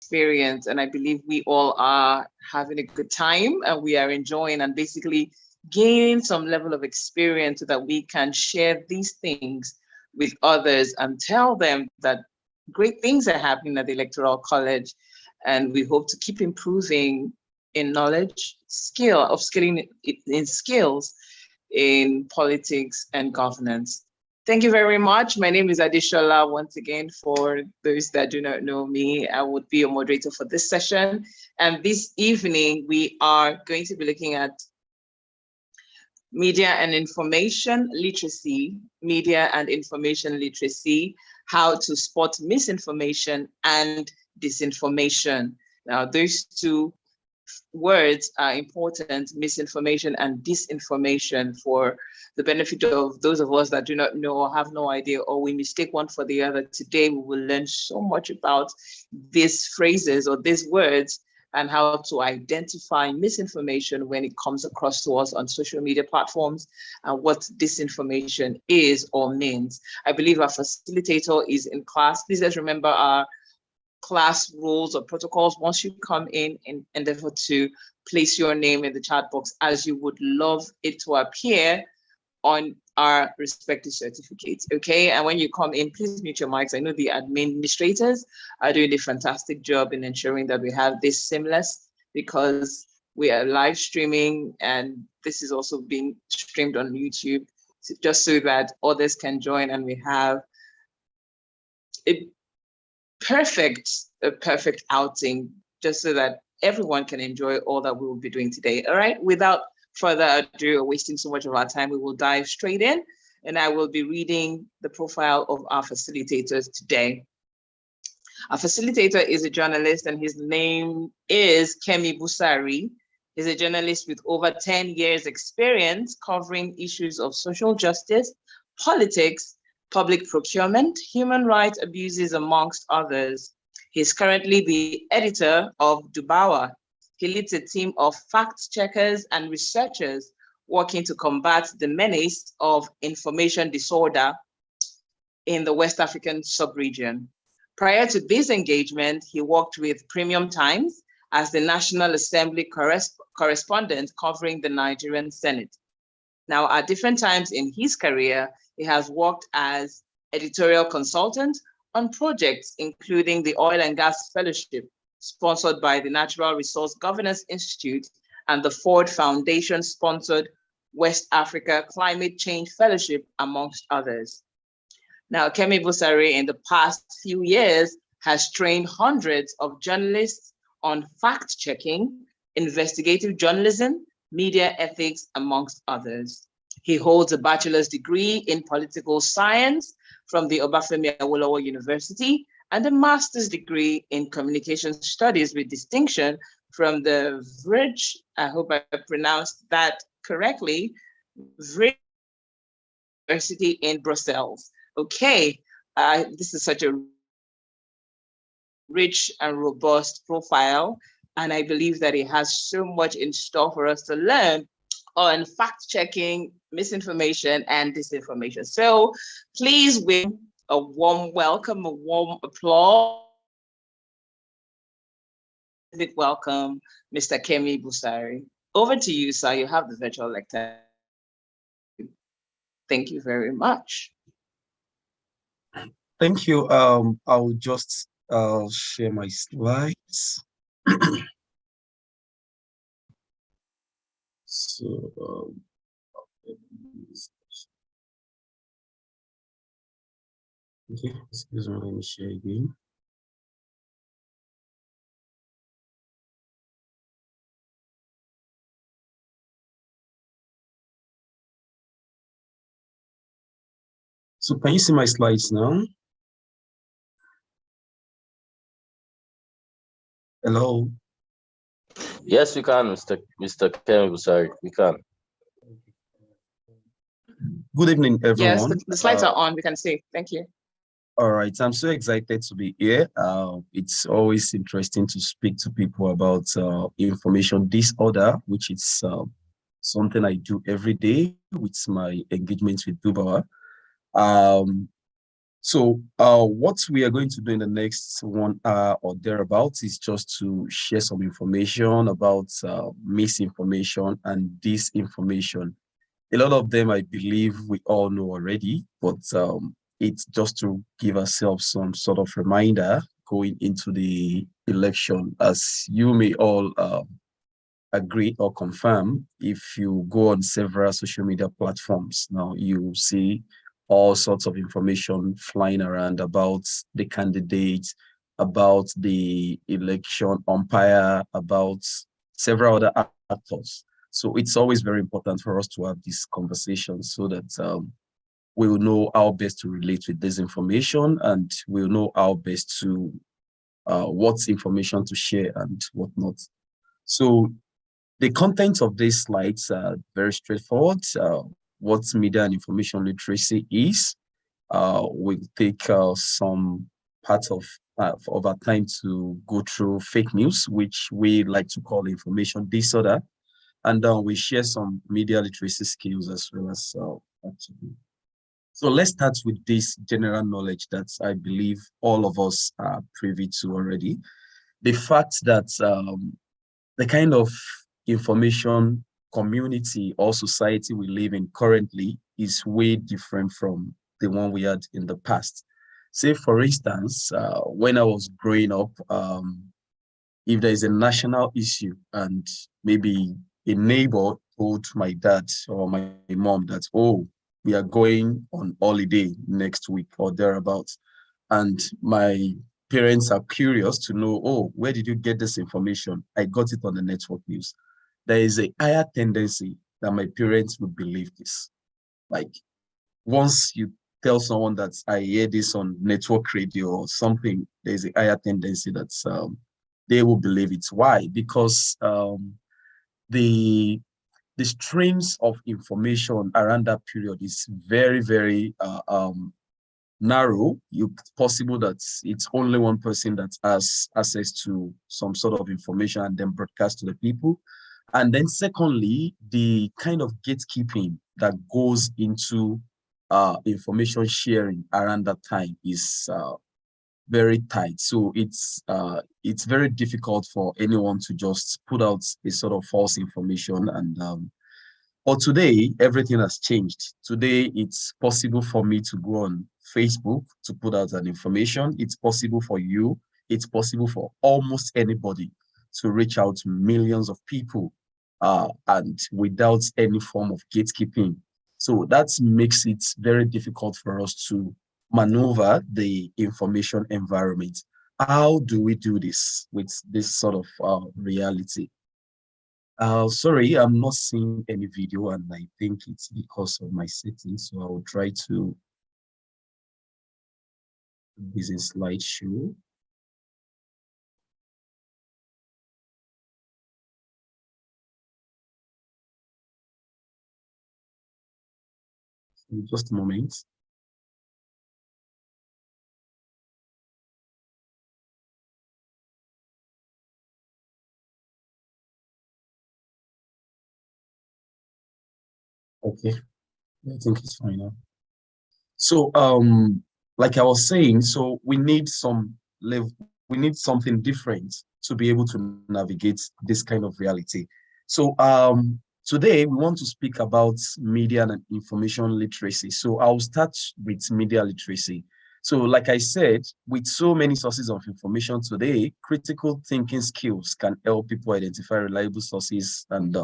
experience, and I believe we all are having a good time and we are enjoying and basically gaining some level of experience so that we can share these things with others and tell them that great things are happening at the Electoral College. And we hope to keep improving in knowledge, upskilling in skills in politics and governance. Thank you very much. My name is Adishola. Once again, for those that do not know me, I would be a moderator for this session. And this evening, we are going to be looking at media and information literacy, how to spot misinformation and disinformation. Now, those two words are important, misinformation and disinformation, for the benefit of those of us that do not know or have no idea, or we mistake one for the other. Today, we will learn so much about these phrases or these words and how to identify misinformation when it comes across to us on social media platforms and what disinformation is or means. I believe our facilitator is in class. Please let's remember our class rules or protocols. Once you come in, endeavor to place your name in the chat box as you would love it to appear on our respective certificates, okay? And when you come in, please mute your mics. I know the administrators are doing a fantastic job in ensuring that we have this seamless, because we are live streaming and this is also being streamed on YouTube, just so that others can join and we have a perfect outing, just so that everyone can enjoy all that we will be doing today. All right, without further ado or wasting so much of our time, we will dive straight in, and I will be reading the profile of our facilitators today. Our facilitator is a journalist and his name is Kemi Busari. He's a journalist with over 10 years experience covering issues of social justice, politics, public procurement, human rights abuses, amongst others. He's currently the editor of Dubawa. He leads a team of fact checkers and researchers working to combat the menace of information disorder in the West African sub-region. Prior to this engagement, he worked with Premium Times as the National Assembly correspondent covering the Nigerian Senate. Now, at different times in his career, he has worked as editorial consultant on projects including the Oil and Gas Fellowship, sponsored by the Natural Resource Governance Institute, and the Ford Foundation sponsored West Africa Climate Change Fellowship, amongst others. Now, Kemi Busari in the past few years has trained hundreds of journalists on fact-checking, investigative journalism, media ethics, amongst others. He holds a bachelor's degree in political science from the Obafemi Awolowo University and a master's degree in communication studies with distinction from the Vrij, I hope I pronounced that correctly, Vrij University in Brussels. Okay, this is such a rich and robust profile, and I believe that it has so much in store for us to learn on fact-checking, misinformation, and disinformation. So please, with a warm welcome, a warm applause, welcome, Mr. Kemi Busari. Over to you, sir. You have the virtual lecture. Thank you very much. Thank you. I'll just share my slides. So, okay, excuse me, let me share again. So can you see my slides now? Hello? Yes, we can, Mr. Kemi Busari, we can. Good evening, everyone. Yes, the slides are on, we can see. Thank you. All right, I'm so excited to be here. It's always interesting to speak to people about information disorder, which is something I do every day with my engagements with Dubawa. So what we are going to do in the next 1 hour or thereabouts is just to share some information about misinformation and disinformation. A lot of them, I believe we all know already, but it's just to give ourselves some sort of reminder going into the election. As you may all agree or confirm, if you go on several social media platforms now, you see all sorts of information flying around about the candidates, about the election umpire, about several other actors. So it's always very important for us to have this conversation so that we will know how best to relate with this information, and we'll know how best to what information to share and what not. So the contents of these slides are very straightforward. What media and information literacy is. We'll take some part of our time to go through fake news, which we like to call information disorder. And we share some media literacy skills as well as actually. So let's start with this general knowledge that I believe all of us are privy to already. The fact that the kind of information community or society we live in currently is way different from the one we had in the past. Say, for instance, when I was growing up, if there is a national issue and maybe a neighbor told my dad or my mom that, oh, we are going on holiday next week or thereabouts, and my parents are curious to know, oh, where did you get this information? I got it on the network news. There is a higher tendency that my parents would believe this. Like, once you tell someone that I hear this on network radio or something, there's a higher tendency that they will believe it. Why? Because the the streams of information around that period is very, very narrow. It's possible that it's only one person that has access to some sort of information and then broadcast to the people. And then secondly, the kind of gatekeeping that goes into information sharing around that time is very tight. So it's very difficult for anyone to just put out a sort of false information. And but today everything has changed. Today it's possible for me to go on Facebook to put out an information. It's possible for you. It's possible for almost anybody to reach out to millions of people, and without any form of gatekeeping. So that makes it very difficult for us to maneuver the information environment. How do we do this with this sort of reality? Sorry, I'm not seeing any video, and I think it's because of my settings. So I will try to put this in slideshow. Just a moment. Okay, I think it's fine now. So, like I was saying, so we need some level, we need something different to be able to navigate this kind of reality. So, today we want to speak about media and information literacy. So I'll start with media literacy. So, like I said, with so many sources of information today, critical thinking skills can help people identify reliable sources and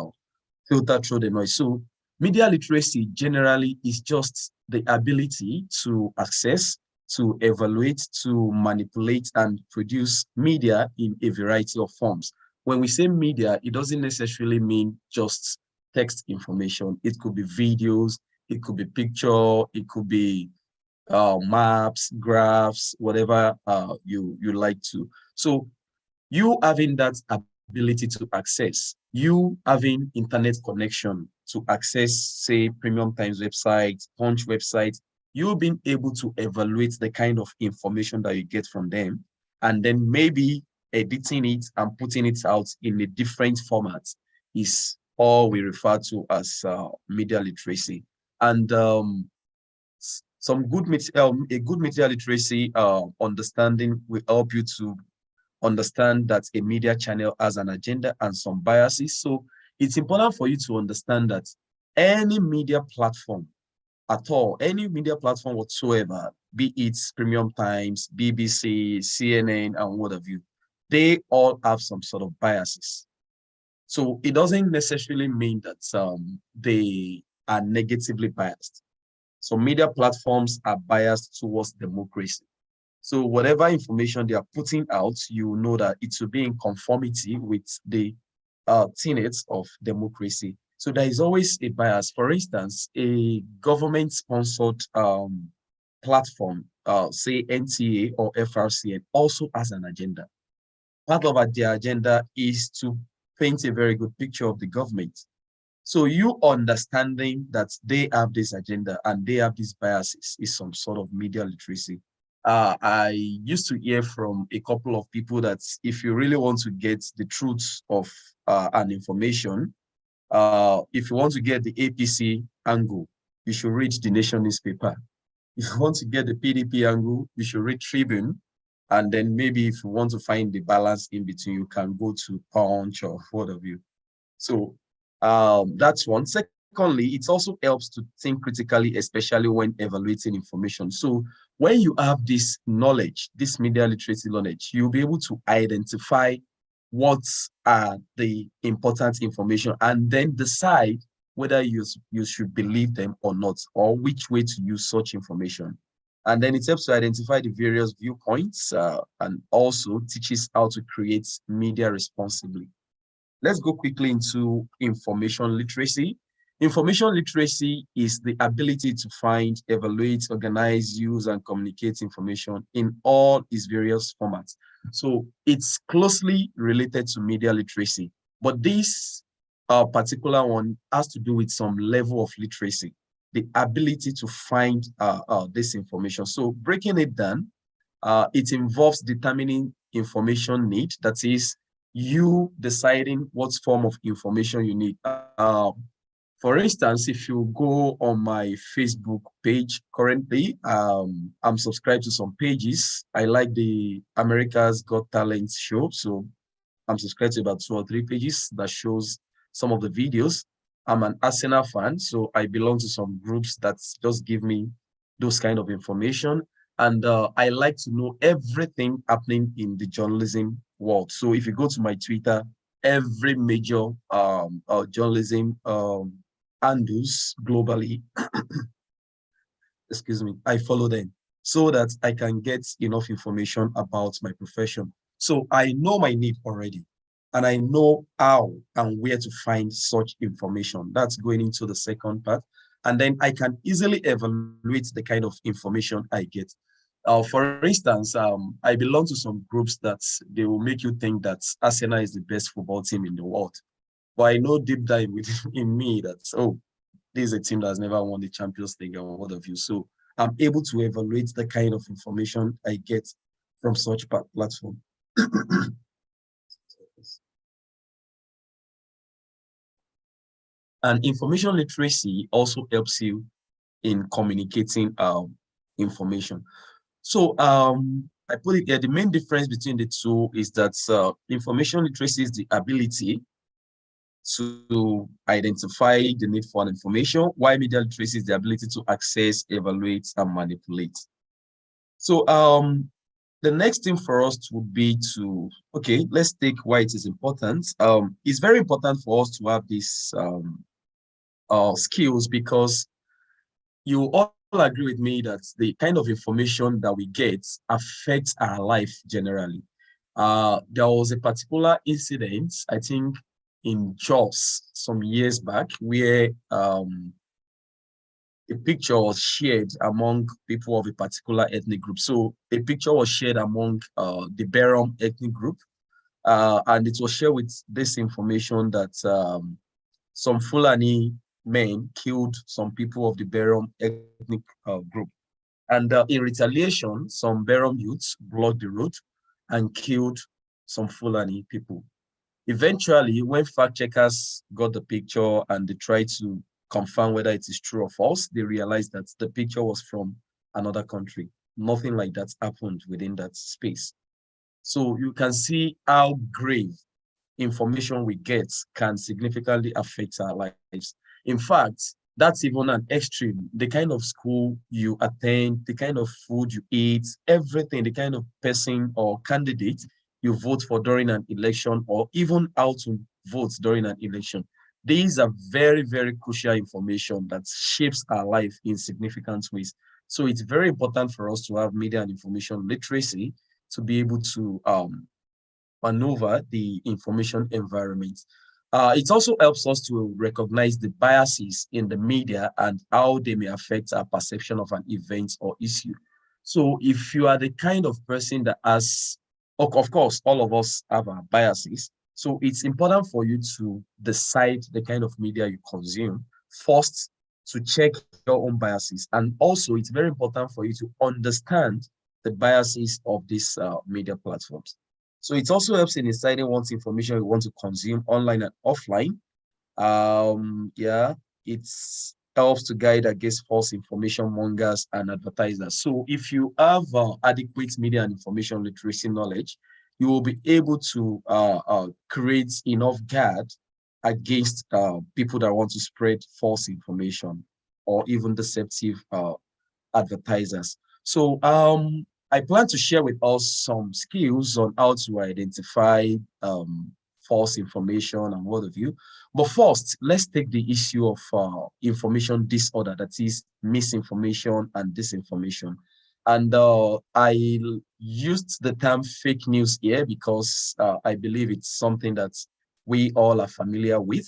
filter through the noise. So media literacy generally is just the ability to access, to evaluate, to manipulate, and produce media in a variety of forms. When we say media, it doesn't necessarily mean just text information. It could be videos, it could be picture, it could be maps, graphs, whatever you like to. So you having that ability to access, you having internet connection to access, say, Premium Times website, Punch website, you being able to evaluate the kind of information that you get from them, and then maybe editing it and putting it out in a different format is all we refer to as media literacy. And A good media literacy understanding will help you to understand that a media channel has an agenda and some biases. So it's important for you to understand that any media platform at all, any media platform whatsoever, be it Premium Times, BBC, CNN, and what have you, they all have some sort of biases. So it doesn't necessarily mean that they are negatively biased. So media platforms are biased towards democracy. So whatever information they are putting out, you know that it will be in conformity with the tenets of democracy. So there is always a bias. For instance, a government-sponsored platform, say NTA or FRCN, also has an agenda. Part of their agenda is to paint a very good picture of the government. So you understanding that they have this agenda and they have these biases is some sort of media literacy. I used to hear from a couple of people that if you really want to get the truth of an information, if you want to get the APC angle, you should read the Nation newspaper. If you want to get the PDP angle, you should read Tribune. And then maybe if you want to find the balance in between, you can go to Punch or what have you. So that's one. Secondly, it also helps to think critically, especially when evaluating information. So when you have this knowledge, this media literacy knowledge, you'll be able to identify what are the important information and then decide whether you should believe them or not, or which way to use such information. And then it helps to identify the various viewpoints and also teaches how to create media responsibly. Let's go quickly into information literacy. Information literacy is the ability to find, evaluate, organize, use, and communicate information in all its various formats. So it's closely related to media literacy, but this particular one has to do with some level of literacy, the ability to find this information. So breaking it down, it involves determining information need, that is, you deciding what form of information you need. For instance, if you go on my Facebook page currently, I'm subscribed to some pages. I like the America's Got Talent show. So I'm subscribed to about 2 or 3 pages that shows some of the videos. I'm an Arsenal fan, so I belong to some groups that just give me those kind of information. And I like to know everything happening in the journalism world. So if you go to my Twitter, every major journalism handles globally, excuse me, I follow them so that I can get enough information about my profession. So I know my need already, and I know how and where to find such information. That's going into the second part. And then I can easily evaluate the kind of information I get. For instance, I belong to some groups that they will make you think that Arsenal is the best football team in the world. But I know deep down in me that, oh, this is a team that's never won the Champions League or what have you. So I'm able to evaluate the kind of information I get from such platform. And information literacy also helps you in communicating information. So I put it there, the main difference between the two is that information literacy is the ability to identify the need for information, while media literacy is the ability to access, evaluate, and manipulate. So the next thing for us would be to, okay, let's take why it is important. It's very important for us to have these skills because you all agree with me that the kind of information that we get affects our life generally. There was a particular incident, I think, in Jos some years back, where a picture was shared among people of a particular ethnic group. So a picture was shared among the Berom ethnic group, and it was shared with this information that some Fulani men killed some people of the Berom ethnic group. And in retaliation, some Berom youths blocked the road and killed some Fulani people. Eventually, when fact checkers got the picture and they tried to confirm whether it is true or false, they realized that the picture was from another country. Nothing like that happened within that space. So you can see how grave information we get can significantly affect our lives. In fact, that's even an extreme. The kind of school you attend, the kind of food you eat, everything, the kind of person or candidate you vote for during an election, or even how to vote during an election. These are very, very crucial information that shapes our life in significant ways. So it's very important for us to have media and information literacy to be able to maneuver the information environment. It also helps us to recognize the biases in the media and how they may affect our perception of an event or issue. So if you are the kind of person that has, of course, all of us have our biases. So it's important for you to decide the kind of media you consume first, to check your own biases. And also it's very important for you to understand the biases of these media platforms. So it also helps in deciding what information you want to consume online and offline. Yeah, it helps to guide against false information mongers and advertisers. So if you have adequate media and information literacy knowledge, you will be able to create enough guard against people that want to spread false information or even deceptive advertisers. So I plan to share with us some skills on how to identify false information and what have you. But first, let's take the issue of information disorder, that is misinformation and disinformation. And I used the term fake news here because I believe it's something that we all are familiar with.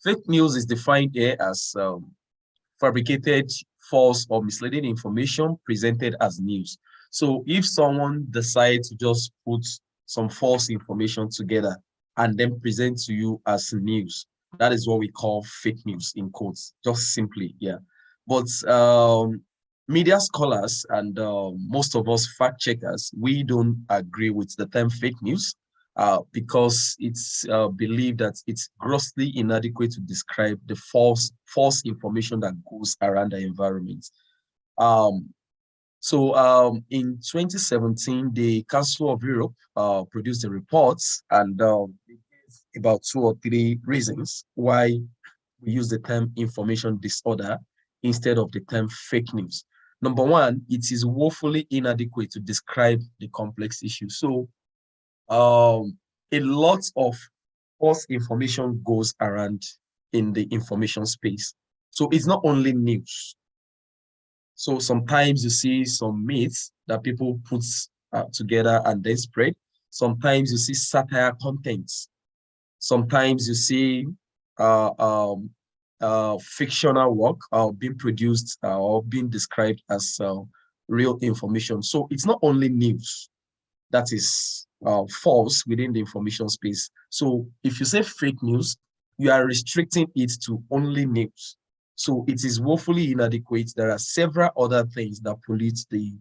Fake news is defined here as fabricated, false, or misleading information presented as news. So if someone decides to just put some false information together and then present to you as news, that is what we call fake news in quotes, just simply, yeah. But media scholars and most of us fact checkers, we don't agree with the term fake news because it's believed that it's grossly inadequate to describe the false information that goes around the environment. In 2017, the Council of Europe produced a report and about 2 or 3 reasons why we use the term information disorder instead of the term fake news. Number one, it is woefully inadequate to describe the complex issue. So a lot of false information goes around in the information space. So it's not only news. So sometimes you see some myths that people put together and then spread. Sometimes you see satire contents. Sometimes you see fictional work being produced or being described as real information. So it's not only news that is false within the information space. So if you say fake news, you are restricting it to only news. So it is woefully inadequate. There are several other things that pollute the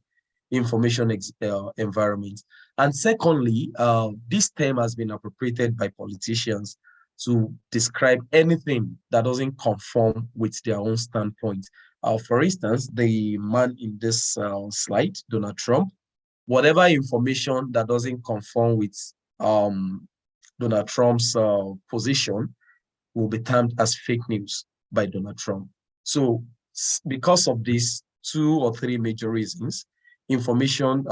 information environment. And secondly, this term has been appropriated by politicians to describe anything that doesn't conform with their own standpoint. For instance, the man in this slide, Donald Trump, whatever information that doesn't conform with Donald Trump's position will be termed as fake news by Donald Trump. So because of these 2 or 3 major reasons, information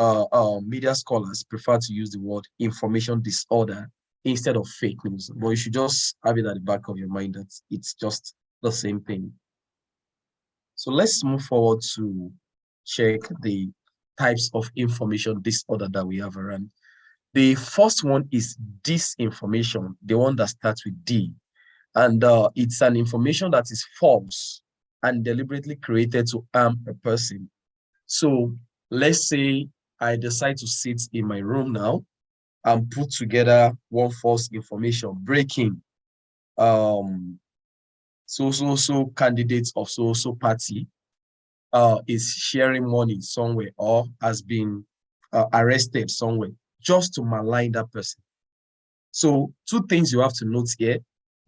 media scholars prefer to use the word information disorder instead of fake news. But you should just have it at the back of your mind that it's just the same thing. So let's move forward to check the types of information disorder that we have around. The first one is disinformation, the one that starts with D. And it's an information that is false and deliberately created to harm a person. So let's say I decide to sit in my room now and put together one false information, breaking so candidates of so party is sharing money somewhere or has been arrested somewhere just to malign that person. So 2 things you have to note here.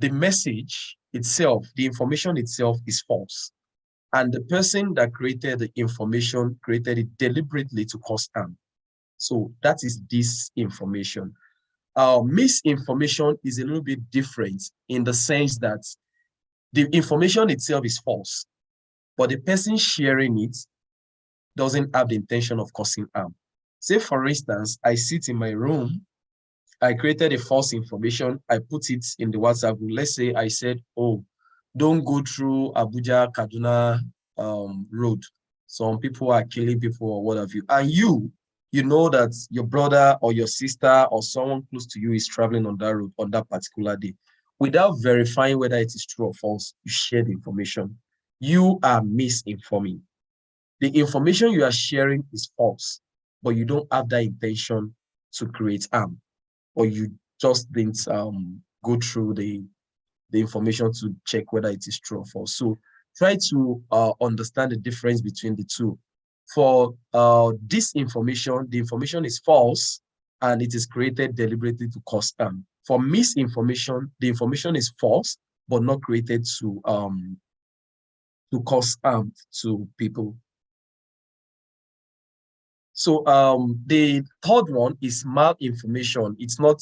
The message itself, the information itself is false. And the person that created the information created it deliberately to cause harm. So that is disinformation. Misinformation is a little bit different in the sense that the information itself is false, but the person sharing it doesn't have the intention of causing harm. Say, for instance, I sit in my room, I created a false information, I put it in the WhatsApp group. Let's say I said, oh, don't go through Abuja Kaduna road. Some people are killing people or what have you. And you know that your brother or your sister or someone close to you is traveling on that road on that particular day. Without verifying whether it is true or false, you share the information. You are misinforming. The information you are sharing is false, but you don't have that intention to create harm, or you just didn't go through the information to check whether it is true or false. So try to understand the difference between the two. For disinformation, the information is false and it is created deliberately to cause harm. For misinformation, the information is false but not created to cause harm to people. So the third one is malinformation. It's not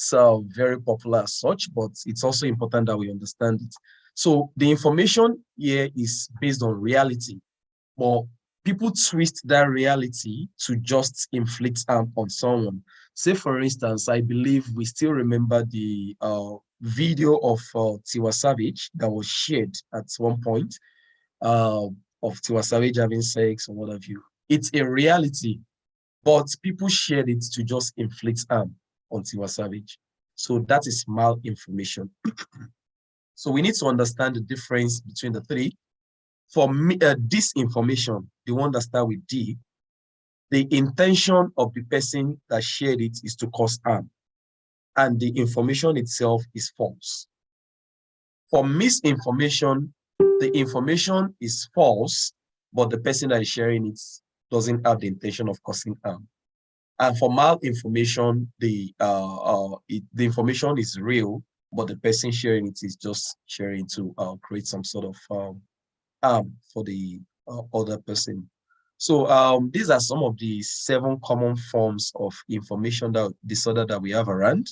very popular as such, but it's also important that we understand it. So the information here is based on reality, but people twist that reality to just inflict harm on someone. Say, for instance, I believe we still remember the video of Tiwa Savage that was shared at one point of Tiwa Savage having sex or what have you. It's a reality, but people shared it to just inflict harm on Tiwa Savage. So that is malinformation. So we need to understand the difference between the three. For me, disinformation, the one that starts with D, the intention of the person that shared it is to cause harm, and the information itself is false. For misinformation, the information is false, but the person that is sharing it doesn't have the intention of causing harm. And for malinformation, the information is real, but the person sharing it is just sharing to create some sort of harm for the other person. So these are some of the 7 common forms of information disorder that we have around.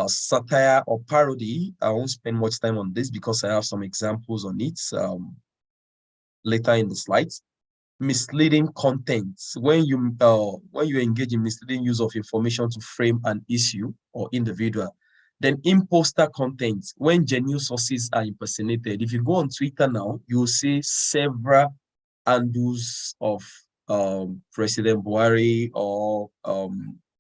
Satire or parody, I won't spend much time on this because I have some examples on it later in the slides. Misleading content, when you engage in misleading use of information to frame an issue or individual. Then imposter content, when genuine sources are impersonated. If you go on Twitter now, you will see several handles of President Buhari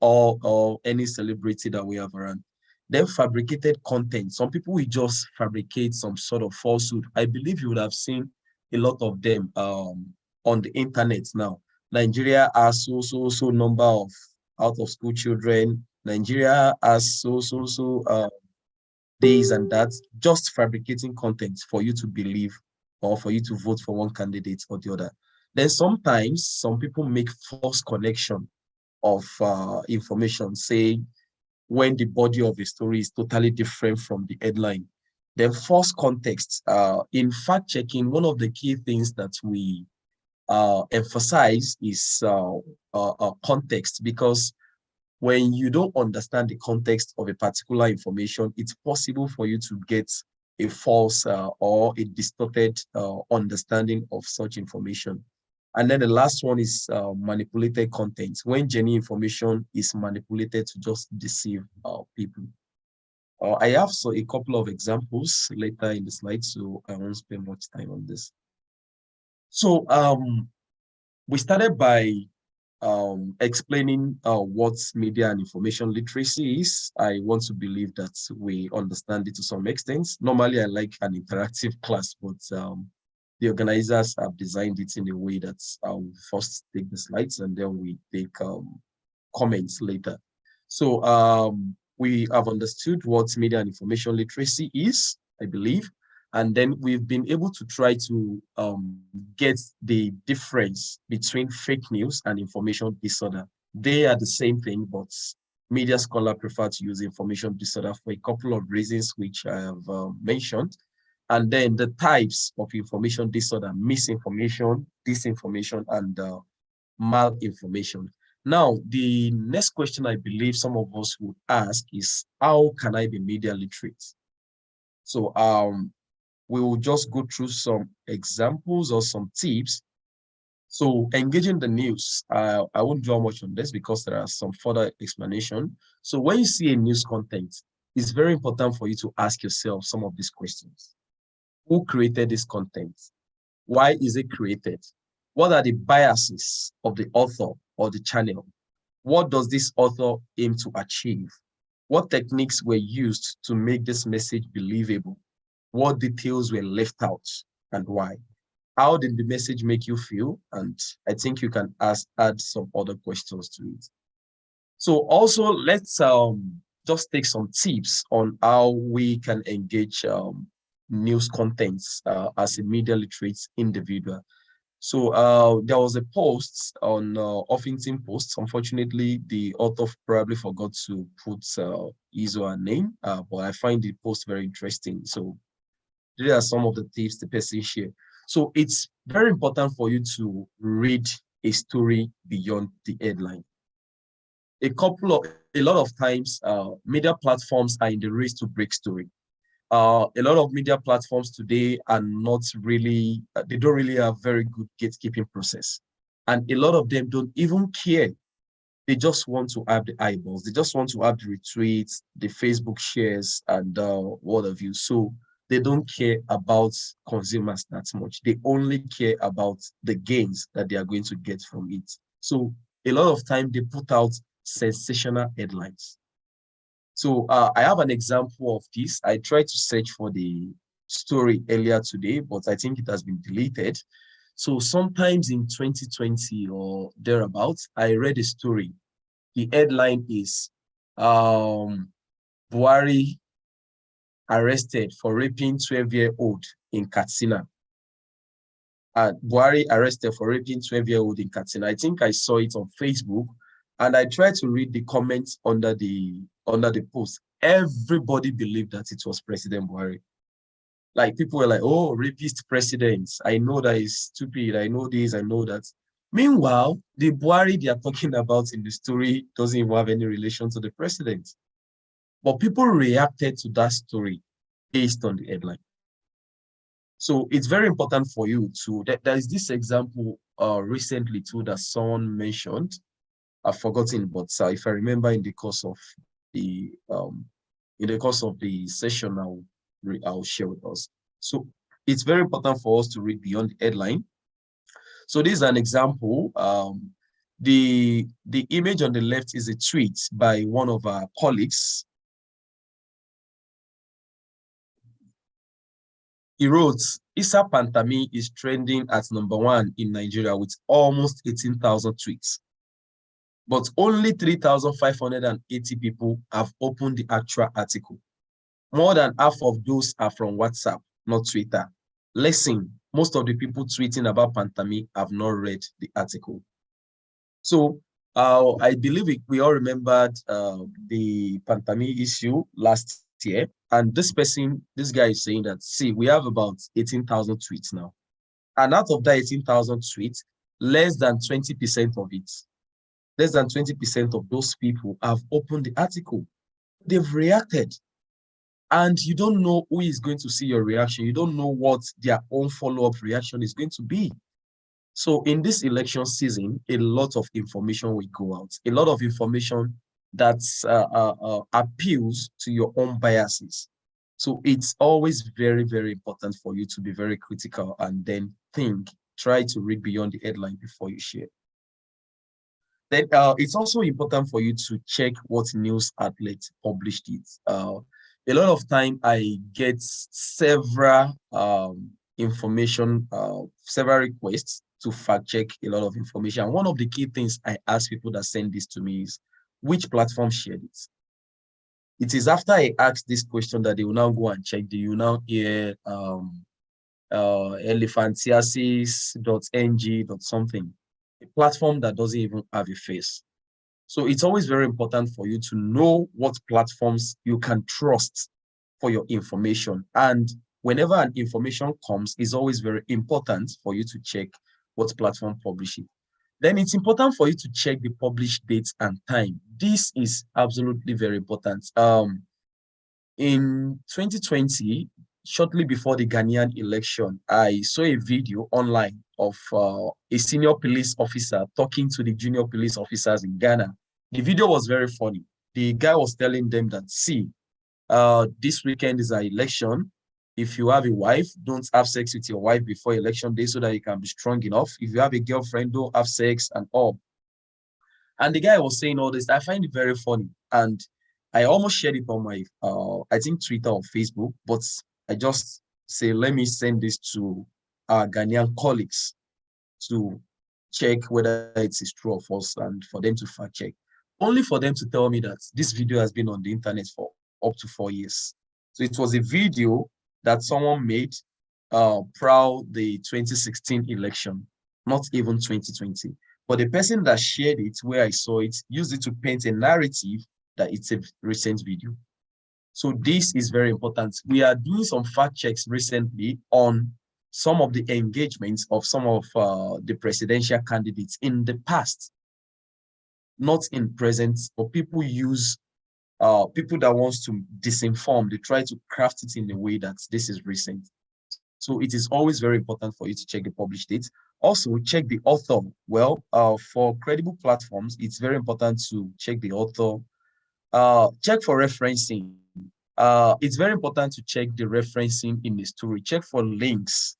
or any celebrity that we have around. Then fabricated content. Some people will just fabricate some sort of falsehood. I believe you would have seen a lot of them on the internet now. Nigeria has so number of out of school children. Nigeria has so this and that, just fabricating content for you to believe or for you to vote for one candidate or the other. Then sometimes some people make false connection of information, say when the body of a story is totally different from the headline. Then false context. In fact checking, one of the key things that we emphasize is context, because when you don't understand the context of a particular information, it's possible for you to get a false or a distorted understanding of such information. And then the last one is manipulated content, when genuine information is manipulated to just deceive people. I have a couple of examples later in the slides, so I won't spend much time on this. So we started by explaining what media and information literacy is. I want to believe that we understand it to some extent. Normally, I like an interactive class, but the organizers have designed it in a way that I'll first take the slides and then we take comments later. So we have understood what media and information literacy is, I believe. And then we've been able to try to get the difference between fake news and information disorder. They are the same thing, but media scholars prefer to use information disorder for a couple of reasons, which I have mentioned. and then the types of information disorder: misinformation, disinformation, and malinformation. Now, the next question I believe some of us would ask is, how can I be media literate? So we will just go through some examples or some tips. So engaging the news, I won't draw much on this because there are some further explanation. So when you see a news content, it's very important for you to ask yourself some of these questions. Who created this content? Why is it created? What are the biases of the author or the channel? What does this author aim to achieve? What techniques were used to make this message believable? What details were left out and why? How did the message make you feel? And I think you can add some other questions to it. So also let's just take some tips on how we can engage news contents as a media literate individual. So there was a post on Huffington Post. Unfortunately, the author probably forgot to put his or her name, but I find the post very interesting. So these are some of the tips the person shared. So it's very important for you to read a story beyond the headline. A lot of times, media platforms are in the race to break story. A lot of media platforms today are not really, they don't really have very good gatekeeping process. And a lot of them don't even care. They just want to have the eyeballs. They just want to have the retweets, the Facebook shares, and what have you. So they don't care about consumers that much. They only care about the gains that they are going to get from it. So a lot of time they put out sensational headlines. So I have an example of this. I tried to search for the story earlier today, but I think it has been deleted. So sometimes in 2020 or thereabouts, I read a story. The headline is Buhari arrested for raping 12-year-old in Katsina. Buhari arrested for raping 12-year-old in Katsina. I think I saw it on Facebook, and I tried to read the comments under the post. Everybody believed that it was President Buhari. Like, people were like, oh, rapist presidents. I know that is stupid. I know this, I know that. Meanwhile, the Buhari they are talking about in the story doesn't even have any relation to the president. But people reacted to that story based on the headline. So it's very important for you to, there is this example recently too that someone mentioned. I've forgotten, but if I remember in the course of the session, I'll share with us. So it's very important for us to read beyond the headline. So this is an example. The image on the left is a tweet by one of our colleagues. He wrote, Issa Pantami is trending at #1 in Nigeria with almost 18,000 tweets. But only 3,580 people have opened the actual article. More than half of those are from WhatsApp, not Twitter. Listen, most of the people tweeting about Pantami have not read the article. So I believe we all remembered the Pantami issue last year. And this guy is saying that, see, we have about 18,000 tweets now. And out of that 18,000 tweets, less than 20% of those people have opened the article. They've reacted. And you don't know who is going to see your reaction. You don't know what their own follow-up reaction is going to be. So in this election season, a lot of information will go out. A lot of information that appeals to your own biases. So it's always very, very important for you to be very critical and then try to read beyond the headline before you share. Then it's also important for you to check what news outlets published it. A lot of time I get several several requests to fact check a lot of information. And one of the key things I ask people that send this to me is, which platform shared it? It is after I ask this question that they will now go and check. They will now hear elephantiasis.ng.something, a platform that doesn't even have a face. So it's always very important for you to know what platforms you can trust for your information. And whenever an information comes, it's always very important for you to check what platform publish it. Then it's important for you to check the published dates and time. This is absolutely very important. In 2020, shortly before the Ghanaian election, I saw a video online of a senior police officer talking to the junior police officers in Ghana. The video was very funny. The guy was telling them that, see, this weekend is an election. If you have a wife, don't have sex with your wife before election day so that you can be strong enough. If you have a girlfriend, don't have sex and all. And the guy was saying all this. I find it very funny. And I almost shared it on my, I think, Twitter or Facebook, but I just say, let me send this to our Ghanaian colleagues to check whether it is true or false and for them to fact check. Only for them to tell me that this video has been on the internet for up to 4 years. So it was a video that someone made prior the 2016 election, not even 2020. But the person that shared it, where I saw it, used it to paint a narrative that it's a recent video. So this is very important. We are doing some fact checks recently on some of the engagements of some of the presidential candidates in the past, not in present, but people use people that wants to disinform, they try to craft it in a way that this is recent. So it is always very important for you to check the published date. Also, check the author. Well, for credible platforms, it's very important to check the author. Check for referencing. It's very important to check the referencing in the story. Check for links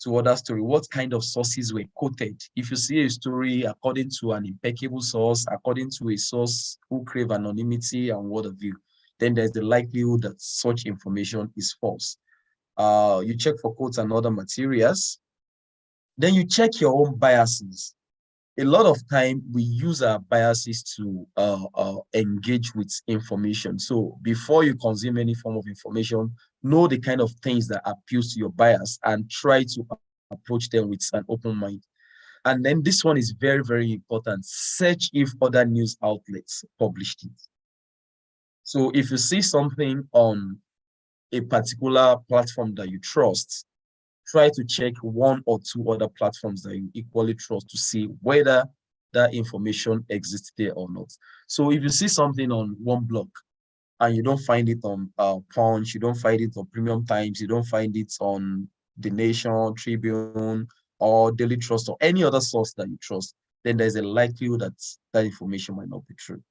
to other story. What kind of sources were quoted? If you see a story according to an impeccable source, according to a source who crave anonymity and what have you, then there's the likelihood that such information is false. You check for quotes and other materials. Then you check your own biases. A lot of time we use our biases to engage with information. So before you consume any form of information, know the kind of things that appeals to your bias and try to approach them with an open mind. And then this one is very, very important. Search if other news outlets published it. So if you see something on a particular platform that you trust, try to check one or two other platforms that you equally trust to see whether that information exists there or not. So if you see something on one blog and you don't find it on Punch, you don't find it on Premium Times, you don't find it on The Nation, Tribune, or Daily Trust, or any other source that you trust, then there's a likelihood that that information might not be true.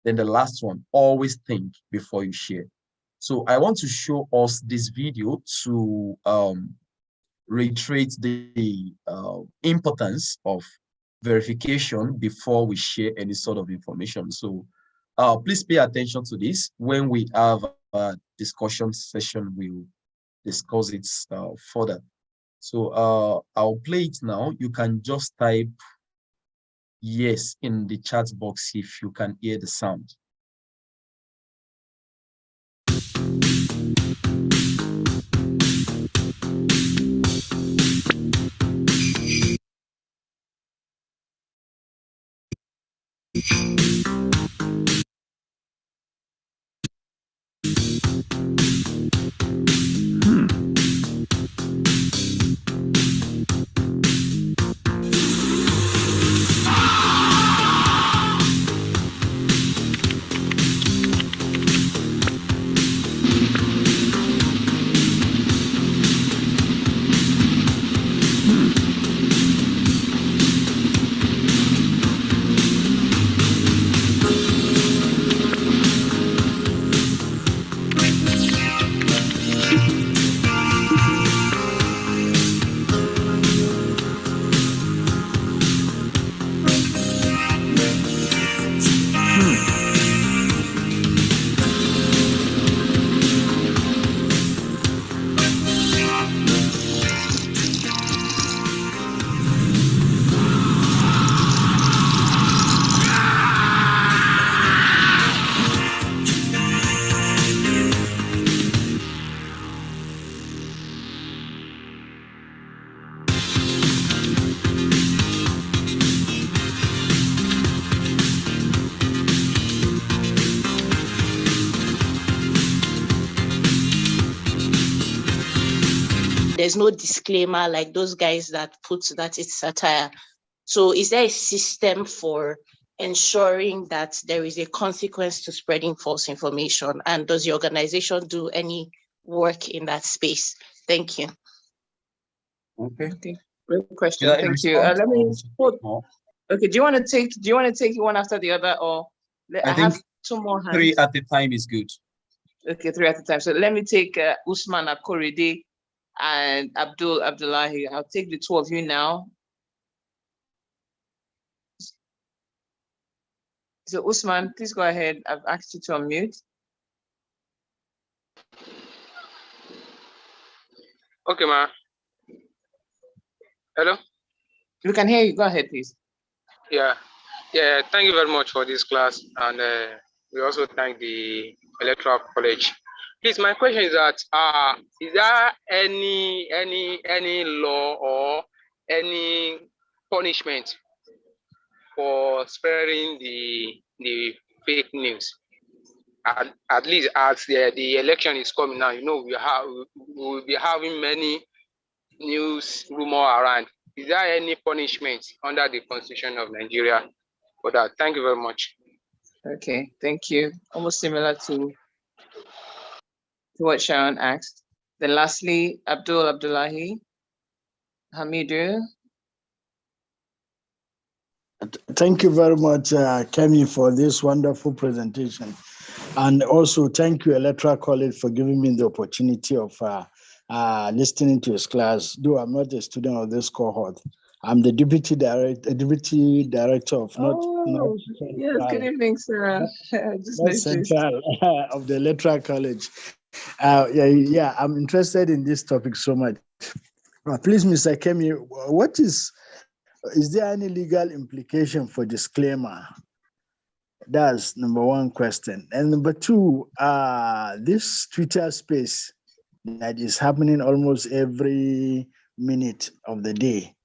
Then the last one, always think before you share. So I want to show us this video to reiterate the importance of verification before we share any sort of information. So please pay attention to this. When we have a discussion session, we'll discuss it further. So I'll play it now. You can just type yes in the chat box if you can hear the sound. there's no disclaimer like those guys that put that it's satire. So is there a system for ensuring that there is a consequence to spreading false information? And does your organization do any work in that space? Thank you. Okay. Great question. Did I Thank you. respond Let me. or more? Okay. Do you want to take one after the other, or I think have two more hands? 3 at a time is good. Okay, 3 at a time. So let me take Usman Akorede and Abdullahi. I'll take the 2 of you now. So Usman, please go ahead. I've asked you to unmute. Okay, ma. Hello? We can hear you. Go ahead, please. Yeah. Thank you very much for this class. And we also thank the Electoral College. Please, my question is that is there any law or any punishment for spreading the fake news? At least as the election is coming now, we will be having many news rumor around. Is there any punishment under the Constitution of Nigeria for that? Thank you very much. Okay, thank you. Almost similar to what Sharon asked. Then lastly, Abdullahi Hamidu. Thank you very much, Kemi, for this wonderful presentation. And also thank you, Electoral College, for giving me the opportunity of listening to his class. Though I'm not a student of this cohort, I'm the deputy director of North Yes, good evening, sir. North Central of the Electoral College. I'm interested in this topic so much. Please, Mr. Kemi, is there any legal implication for disclaimer? That's number one question. And number two, this Twitter space that is happening almost every minute of the day,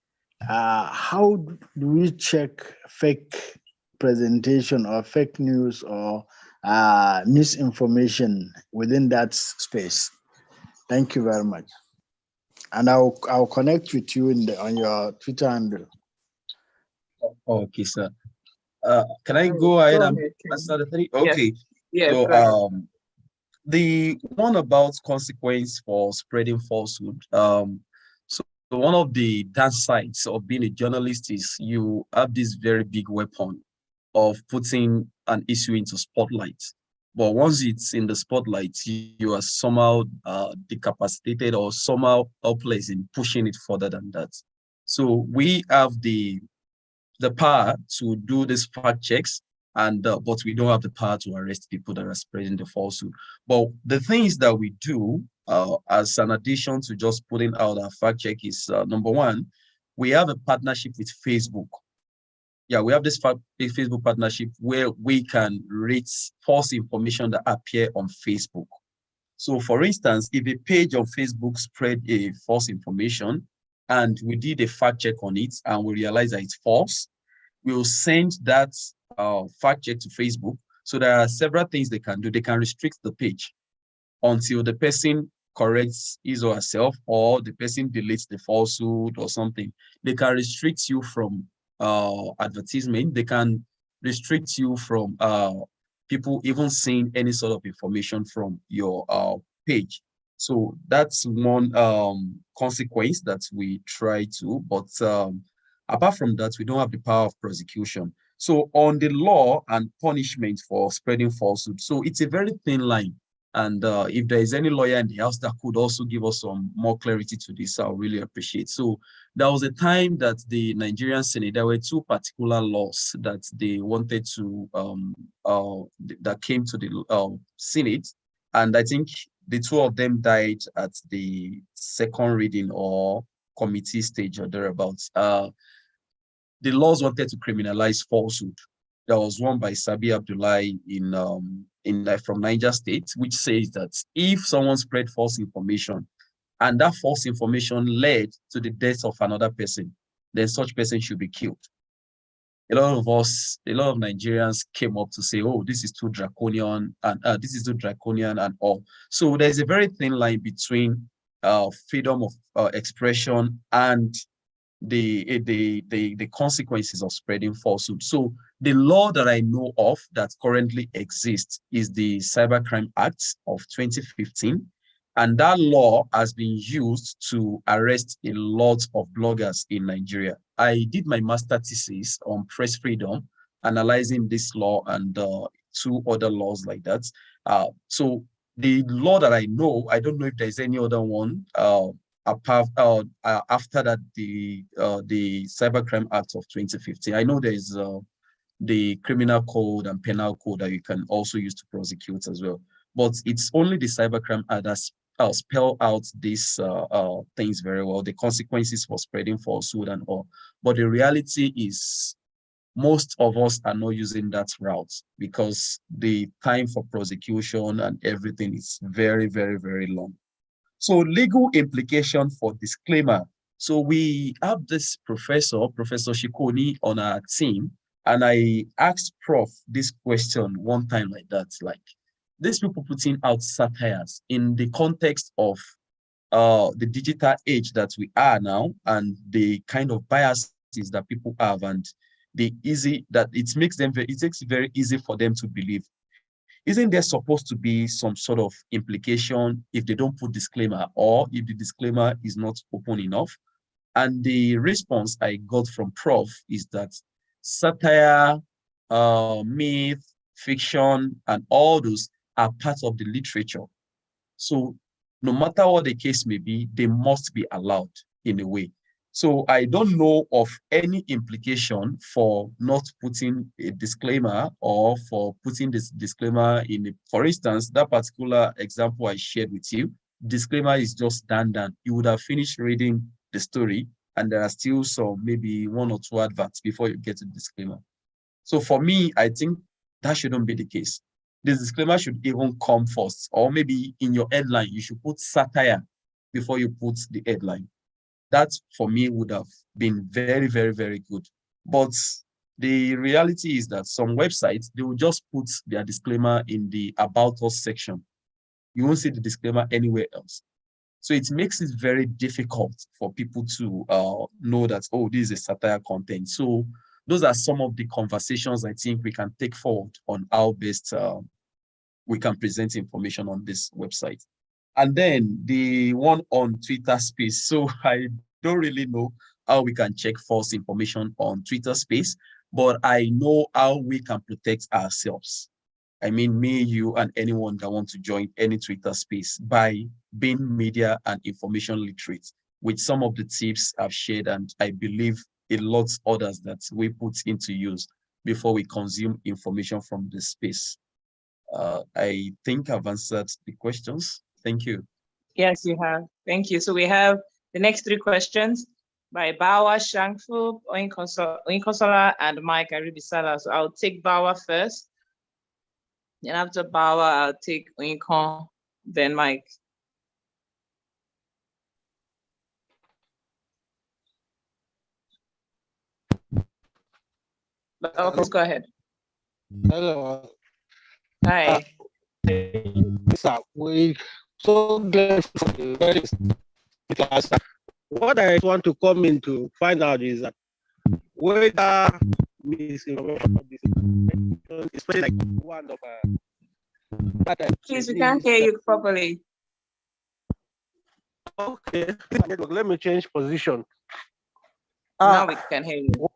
how do we check fake presentation or fake news or misinformation within that space? Thank you very much. And I'll connect with you on your Twitter handle. Okay, sir. Can I go ahead and answer the 3? Okay. Yes. So the one about consequence for spreading falsehood. So one of the downsides of being a journalist is you have this very big weapon of putting an issue into spotlight. But once it's in the spotlight, you are somehow decapacitated or somehow helpless in pushing it further than that. So we have the power to do these fact checks, and but we don't have the power to arrest people that are spreading the falsehood. But the things that we do as an addition to just putting out our fact check is number one, we have a partnership with Facebook. Yeah, we have this Facebook partnership where we can rate false information that appear on Facebook. So for instance, if a page on Facebook spread a false information and we did a fact check on it and we realize that it's false, we will send that fact check to Facebook. So there are several things they can do. They can restrict the page until the person corrects his or herself, or the person deletes the falsehood or something. They can restrict you from advertisement. They can restrict you from people even seeing any sort of information from your page. So that's one consequence that we try to, but apart from that, we don't have the power of prosecution. So on the law and punishment for spreading falsehood, so it's a very thin line. And if there is any lawyer in the house that could also give us some more clarity to this, I'll really appreciate. So there was a time that the Nigerian Senate, there were 2 particular laws that they wanted to, that came to the Senate. And I think the 2 of them died at the second reading or committee stage or thereabouts. The laws wanted to criminalize falsehood. There was one by Sabi Abdullahi from Niger State, which says that if someone spread false information and that false information led to the death of another person, then such person should be killed. A lot of Nigerians came up to say, oh, this is too draconian and all. So there's a very thin line between freedom of expression and the consequences of spreading falsehood. So the law that I know of that currently exists is the Cybercrime Act of 2015. And that law has been used to arrest a lot of bloggers in Nigeria. I did my master thesis on press freedom, analyzing this law and two other laws like that. So the law that I know, I don't know if there's any other one apart after that, the Cybercrime Act of 2015. I know there's the Criminal Code and Penal Code that you can also use to prosecute as well. But it's only the Cybercrime Act that spell out these things very well, the consequences for spreading falsehood and all. But the reality is most of us are not using that route because the time for prosecution and everything is very, very, very long. So legal implication for disclaimer. So we have this Professor Shikoni on our team, and I asked Prof this question one time like that, like, these people putting out satires in the context of the digital age that we are now and the kind of biases that people have and the easy that it makes it very easy for them to believe. Isn't there supposed to be some sort of implication if they don't put disclaimer or if the disclaimer is not open enough? And the response I got from Prof is that satire, myth, fiction, and all those are part of the literature. So no matter what the case may be, they must be allowed in a way. So I don't know of any implication for not putting a disclaimer or for putting this disclaimer in it. For instance, that particular example I shared with you, disclaimer is just done. You would have finished reading the story and there are still some, maybe one or two adverts before you get to the disclaimer. So for me, I think that shouldn't be the case. The disclaimer should even come first, or maybe in your headline, you should put satire before you put the headline. That for me would have been very, very, very good. But the reality is that some websites, they will just put their disclaimer in the About Us section. You won't see the disclaimer anywhere else. So it makes it very difficult for people to know that, oh, this is a satire content. So those are some of the conversations I think we can take forward on how best we can present information on this website. And then the one on Twitter Space. So I don't really know how we can check false information on Twitter Space, but I know how we can protect ourselves. I mean, me, you, and anyone that wants to join any Twitter Space by being media and information literate with some of the tips I've shared, and I believe a lot others that we put into use before we consume information from the space. I think I've answered the questions. Thank you. Yes, you have. Thank you. So we have the next three questions by Bawa Shangfu, Oinkonsola, and Mike Aribisala. So I'll take Bawa first. And after Bawa, I'll take Oinkon, then Mike. Bawa, please go ahead. Hello. Hi. We so glad for the very class. What I want to come in to find out is that whether misinformation or disinformation, especially like one of Please, we can't hear you properly. Okay, let me change position. Now we can hear you.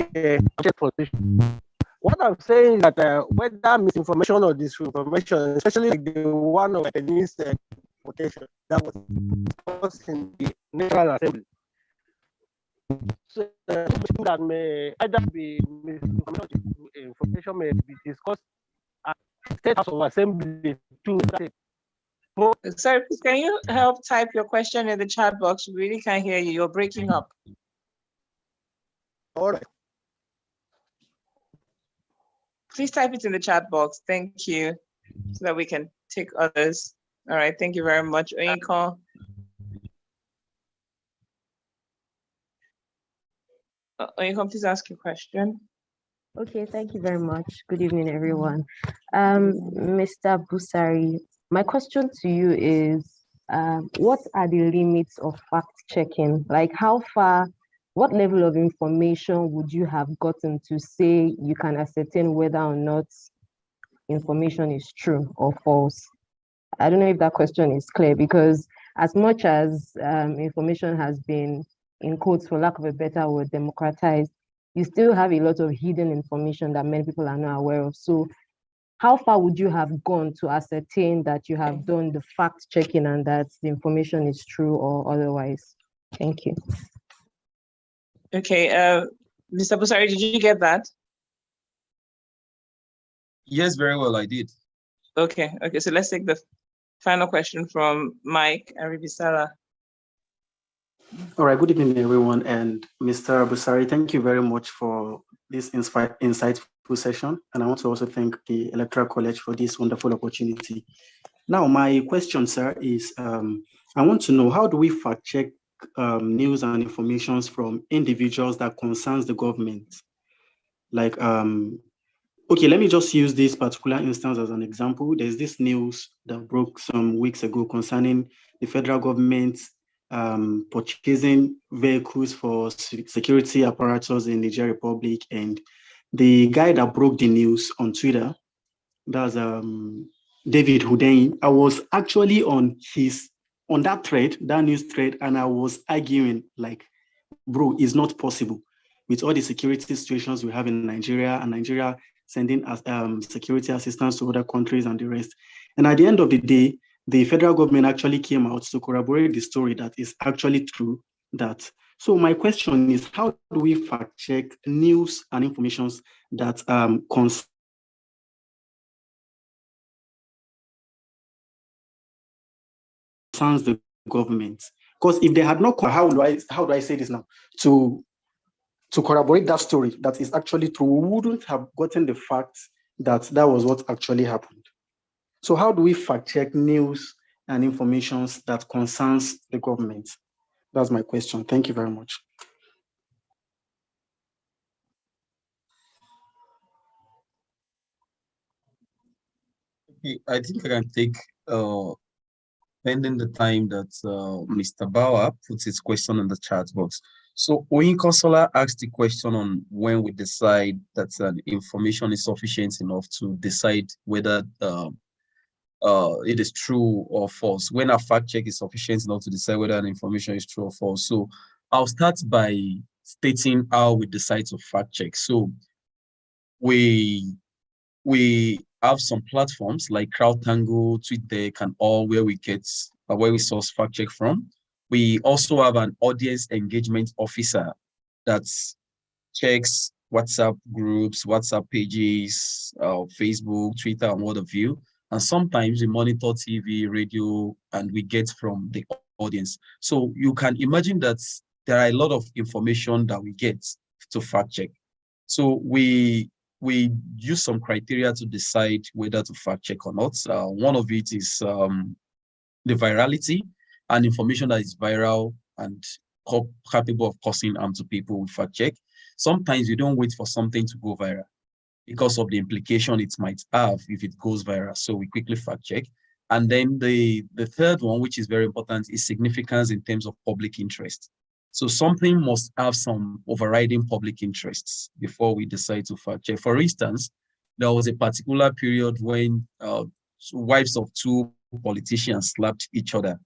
Okay, change position. What I'm saying is that whether misinformation or disinformation, especially like the one of Chinese quotation that was discussed in the National Assembly, so that may either be misinformation or information may be discussed at the State House of Assembly to that. Sorry, can you help type your question in the chat box? We really can't hear you. You're breaking up. All right. Please type it in the chat box. Thank you. So that we can take others. All right. Thank you very much. Oinkon. Oinkon, please ask your question. Okay, thank you very much. Good evening, everyone. Mr. Busari, my question to you is, what are the limits of fact checking? Like how far, what level of information would you have gotten to say you can ascertain whether or not information is true or false? I don't know if that question is clear, because as much as information has been, in quotes, for lack of a better word, democratized, you still have a lot of hidden information that many people are not aware of. So how far would you have gone to ascertain that you have done the fact checking and that the information is true or otherwise? Thank you. Okay, Mr. Busari, did you get that? Yes, very well, I did. Okay, so let's take the final question from Mike Aribisala. All right, good evening, everyone. And Mr. Busari, thank you very much for this insightful session. And I want to also thank the Electoral College for this wonderful opportunity. Now, my question, sir, is I want to know, how do we fact check news and information from individuals that concerns the government? Like, okay, let me just use this particular instance as an example. There's this news that broke some weeks ago concerning the federal government purchasing vehicles for security apparatus in Niger Republic. And the guy that broke the news on Twitter, that's David Hudein. I was actually on that thread, that news thread, and I was arguing like, bro, it's not possible with all the security situations we have in Nigeria, and Nigeria sending security assistance to other countries and the rest. And at the end of the day, the federal government actually came out to corroborate the story that is actually true. So my question is, how do we fact check news and information that concerns the government? Because if they had not, how do I say this now? To corroborate that story that is actually true, we wouldn't have gotten the fact that that was what actually happened. So how do we fact check news and information that concerns the government? That's my question. Thank you very much. Okay, I think I can take pending the time that Mr. Bauer puts his question in the chat box. So Oyin Consola asked the question on when we decide that information is sufficient enough to decide whether it is true or false. When a fact check is sufficient enough to decide whether an information is true or false. So I'll start by stating how we decide to fact check. So we have some platforms like CrowdTangle, TweetDeck, and all where we source fact check from. We also have an audience engagement officer that checks WhatsApp groups, WhatsApp pages, Facebook, Twitter, and what have you. And sometimes we monitor TV, radio, and we get from the audience. So you can imagine that there are a lot of information that we get to fact check. So we use some criteria to decide whether to fact check or not. One of it is the virality, and information that is viral and capable of causing harm to people, we fact check. Sometimes you don't wait for something to go viral because of the implication it might have if it goes viral. So we quickly fact check. And then the third one, which is very important, is significance in terms of public interest. So something must have some overriding public interests before we decide to fact check. For instance, there was a particular period when wives of two politicians slapped each other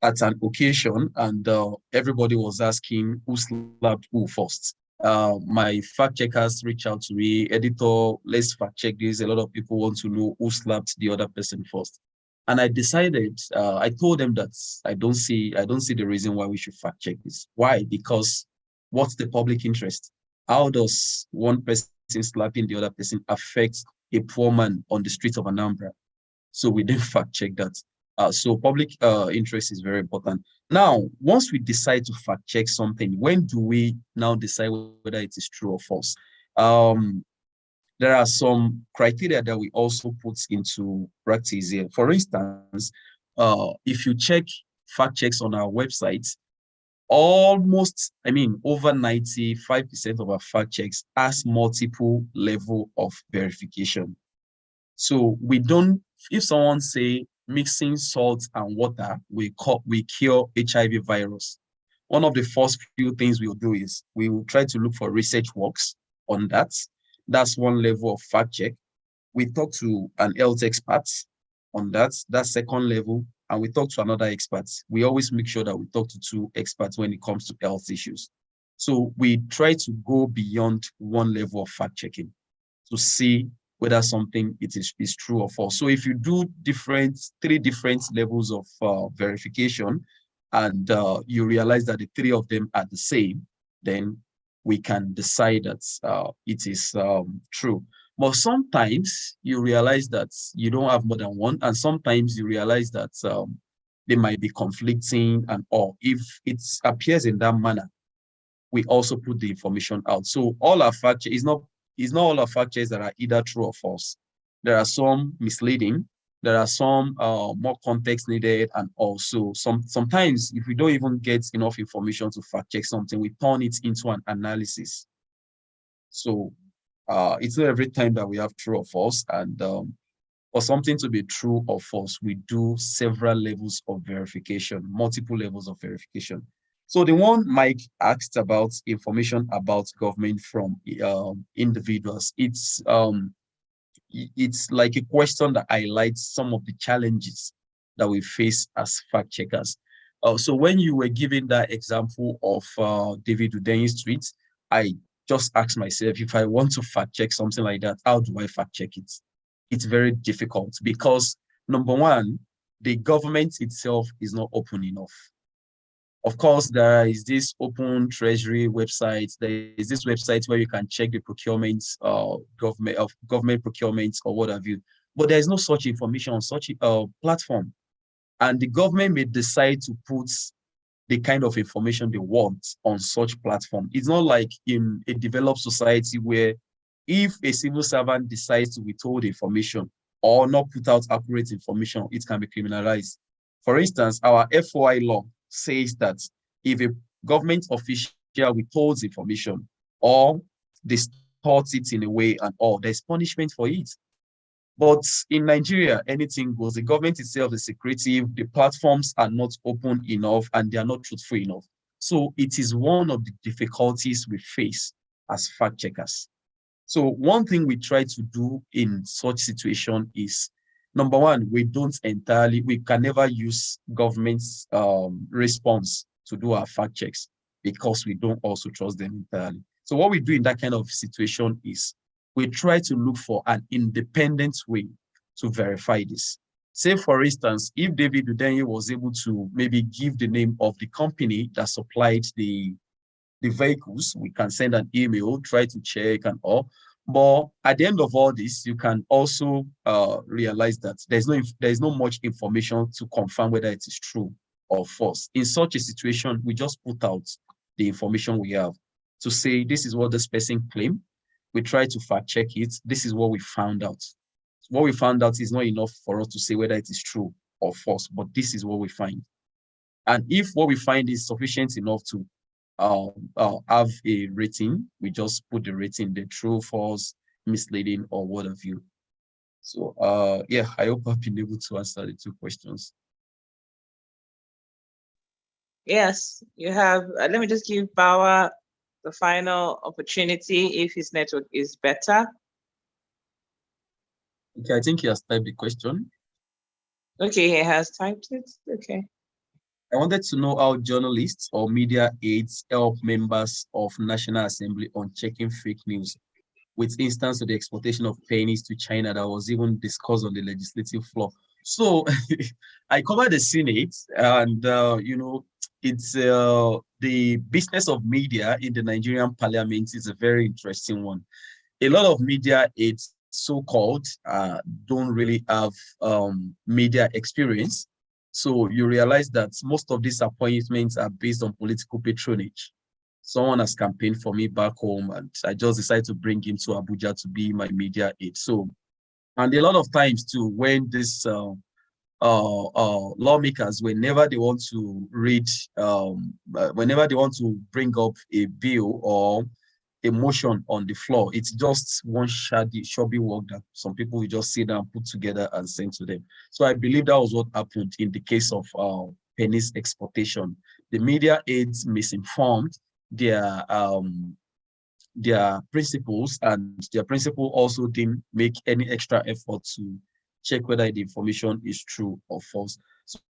at an occasion, and everybody was asking who slapped who first. My fact checkers reached out to me, editor, let's fact check this. A lot of people want to know who slapped the other person first. And I decided, I told them that I don't see the reason why we should fact check this. Why? Because what's the public interest? How does one person slapping the other person affect a poor man on the streets of Anambra? So we didn't fact check that. So public interest is very important. Now, once we decide to fact check something, when do we now decide whether it is true or false? There are some criteria that we also put into practice here. For instance, if you check fact checks on our website, over 95% of our fact checks has multiple level of verification. So we don't, if someone say mixing salt and water will cure HIV virus. One of the first few things we'll do is we will try to look for research works on that. That's one level of fact check. We talk to an health expert on that. That's second level. And we talk to another expert. We always make sure that we talk to two experts when it comes to health issues. So we try to go beyond one level of fact checking to see whether something is true or false. So if you do three different levels of verification, and you realize that the three of them are the same, then we can decide that it is true. But sometimes you realize that you don't have more than one, and sometimes you realize that they might be conflicting, and or if it appears in that manner, we also put the information out. So all our fact check is not all our fact checks that are either true or false. There are some misleading. There are some more context needed, and also sometimes if we don't even get enough information to fact check something, we turn it into an analysis. So it's not every time that we have true or false, and for something to be true or false, we do several levels of verification, multiple levels of verification. So the one Mike asked about information about government from individuals, it's like a question that highlights some of the challenges that we face as fact checkers. So when you were giving that example of David Udenyi's tweet, I just asked myself, if I want to fact check something like that, how do I fact check it? It's very difficult because, number one, the government itself is not open enough. Of course, there is this open treasury website. There is this website where you can check the procurements, government procurements or what have you. But there is no such information on such a platform. And the government may decide to put the kind of information they want on such platform. It's not like in a developed society where if a civil servant decides to withhold information or not put out accurate information, it can be criminalized. For instance, our FOI law says that if a government official withholds information or distorts it in a way and all, there's punishment for it. But in Nigeria, anything goes. The government itself is secretive, the platforms are not open enough, and they are not truthful enough. So it is one of the difficulties we face as fact checkers. So one thing we try to do in such situation is, number one, we can never use government's response to do our fact checks because we don't also trust them entirely. So what we do in that kind of situation is we try to look for an independent way to verify this. Say, for instance, if David Udenyi was able to maybe give the name of the company that supplied the vehicles, we can send an email, try to check and all. But at the end of all this, you can also realize that there's no much information to confirm whether it is true or false. In such a situation, we just put out the information we have to say, this is what this person claimed. We try to fact check it. This is what we found out. What we found out is not enough for us to say whether it is true or false, but this is what we find. And if what we find is sufficient enough to have a rating, we just put the rating, the true, false, misleading, or what have you. So yeah, I hope I've been able to answer the two questions. Yes, you have. Let me just give Bawa the final opportunity if his network is better. Okay, I think he has typed the question. Okay, he has typed it. Okay. I wanted to know how journalists or media aides help members of National Assembly on checking fake news, with instance of the exportation of pennies to China that was even discussed on the legislative floor. So I covered the Senate, and you know, it's the business of media in the Nigerian parliament is a very interesting one. A lot of media aides, so-called, don't really have media experience. So you realize that most of these appointments are based on political patronage. Someone has campaigned for me back home, and I just decided to bring him to Abuja to be my media aide. So, and a lot of times too, when this lawmakers, whenever they want to read, whenever they want to bring up a bill or emotion on the floor. It's just one shabby work that some people will just sit down, put together, and send to them. So I believe that was what happened in the case of penis exportation. The media aides misinformed their principals, and their principal also didn't make any extra effort to check whether the information is true or false.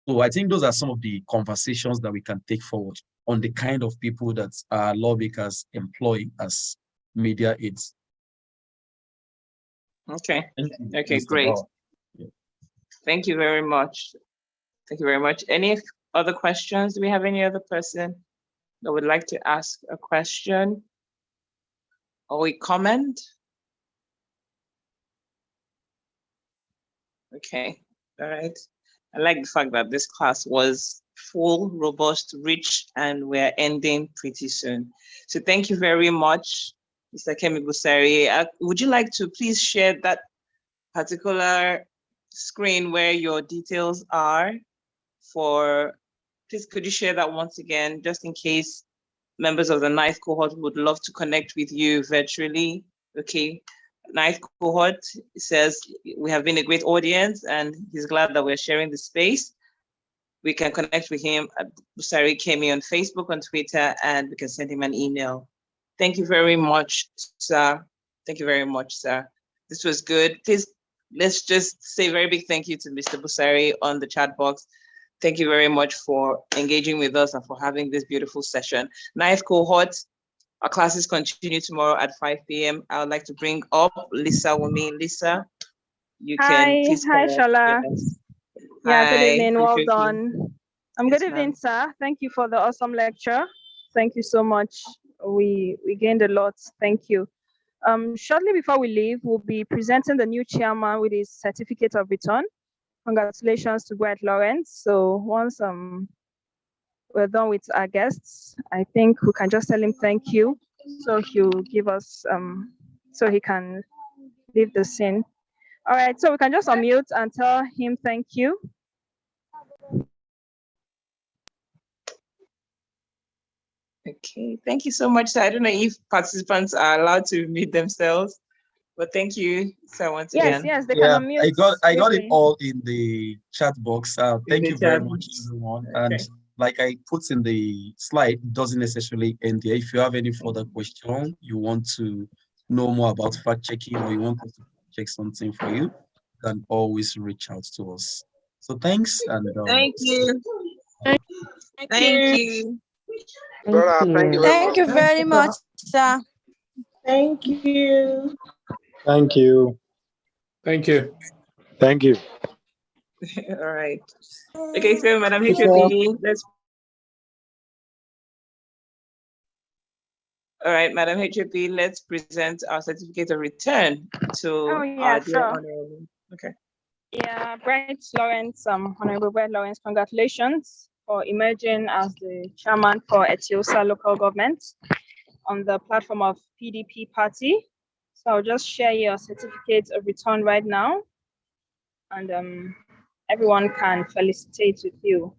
So I think those are some of the conversations that we can take forward on the kind of people that our lawmakers employ as media aides. Okay. Okay, Mr. great. Bauer. Yeah. Thank you very much. Thank you very much. Any other questions? Do we have any other person that would like to ask a question or a comment? Okay, all right. I like the fact that this class was full, robust, rich, and we're ending pretty soon. So thank you very much, Mr. Kemi Busari. Would you like to please share that particular screen where your details are please could you share that once again, just in case members of the 9th cohort would love to connect with you virtually? Okay. 9th cohort says we have been a great audience and he's glad that we're sharing the space. We can connect with him at Busari Kemi on Facebook, on Twitter, and we can send him an email. Thank you very much, sir. Thank you very much, sir. This was good. Please, let's just say a very big thank you to Mr. Busari on the chat box. Thank you very much for engaging with us and for having this beautiful session. 9th cohort, our classes continue tomorrow at 5 p.m. I would like to bring up Lisa Wumi. Lisa, you can please. Hi, Shola. Yeah, good evening. Well Appreciate you. done. Good evening, sir. Thank you for the awesome lecture. Thank you so much. We gained a lot. Thank you. Shortly before we leave, we'll be presenting the new chairman with his certificate of return. Congratulations to Brett Lawrence. So once we're done with our guests, I think we can just tell him thank you. So he'll give us, so he can leave the scene. All right, so we can just unmute and tell him thank you. Okay, thank you so much, sir. I don't know if participants are allowed to mute themselves, but thank you, sir, once again. Yes, they can unmute. I got it all in the chat box. Thank you very much, everyone. Okay. And like I put in the slide, it doesn't necessarily end there. If you have any further question, you want to know more about fact checking, or you want us to check something for you, you can always reach out to us. So thanks, and thank you. Thank you. Thank you very much, sir. Thank you. Thank you. Thank you. Thank you. All right. Okay, so Madam HOP, all right, Madam HOP, let's present our certificate of return to our dear honorable. Okay. Yeah, Brett Lawrence, Honorable Brett Lawrence, congratulations for emerging as the chairman for Etiosa local government on the platform of PDP party. So I'll just share your certificate of return right now, and everyone can felicitate with you.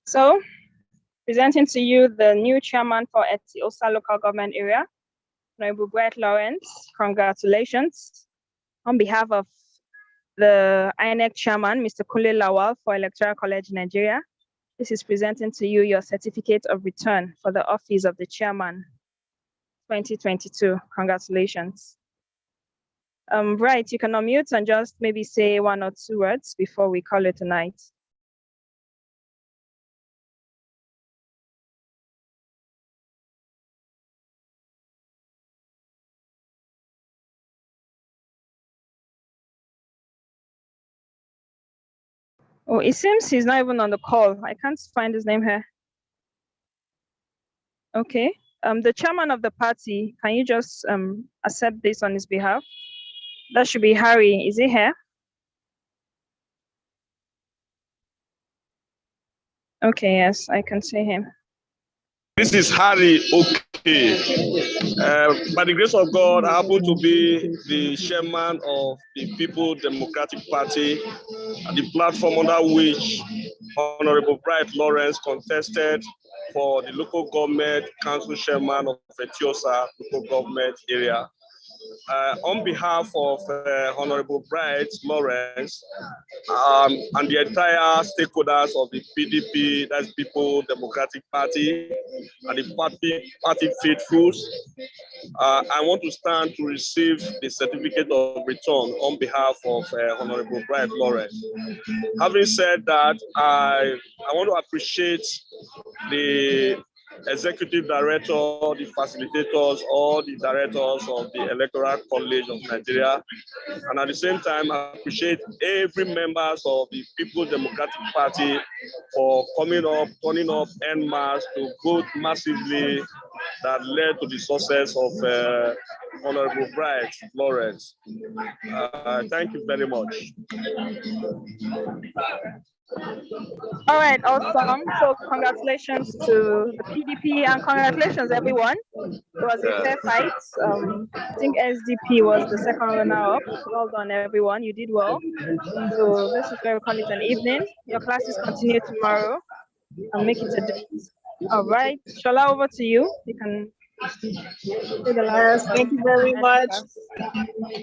So, presenting to you the new chairman for Etiosa local government area, Honorable Brett Lawrence, congratulations. On behalf of the INEC chairman, Mr. Kunle Lawal for Electoral College Nigeria, this is presenting to you your certificate of return for the office of the chairman 2022. Congratulations. Right, you can unmute and just maybe say 1 or 2 words before we call it a night. Oh, it seems he's not even on the call. I can't find his name here. Okay. The chairman of the party, can you just accept this on his behalf? That should be Harry. Is he here? Okay, yes, I can see him. This is Harry Okay. By the grace of God, I happen to be the chairman of the People Democratic Party, the platform under which Honorable Bright Lawrence contested for the local government council chairman of Etiosa local government area. On behalf of Honorable Bright Lawrence and the entire stakeholders of the PDP, that's People Democratic Party, and the party faithfuls, I want to stand to receive the certificate of return on behalf of Honorable Bright Lawrence. Having said that, I want to appreciate the executive director, the facilitators, all the directors of the Electoral College of Nigeria, and at the same time, I appreciate every members of the People Democratic Party for turning up en masse to vote massively that led to the success of Honorable Bright Lawrence. Thank you very much. All right, awesome. So congratulations to the PDP and congratulations everyone. It was a fair fight. I think SDP was the second runner-up. Well done everyone, you did well. So this is where we call it an evening. Your classes continue tomorrow and make it a day. All right, Shola, over to you. You can say the last. Yes, thank you very much.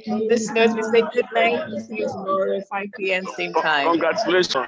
On this note, we say good night. See you tomorrow, 5 p.m. same time. Congratulations.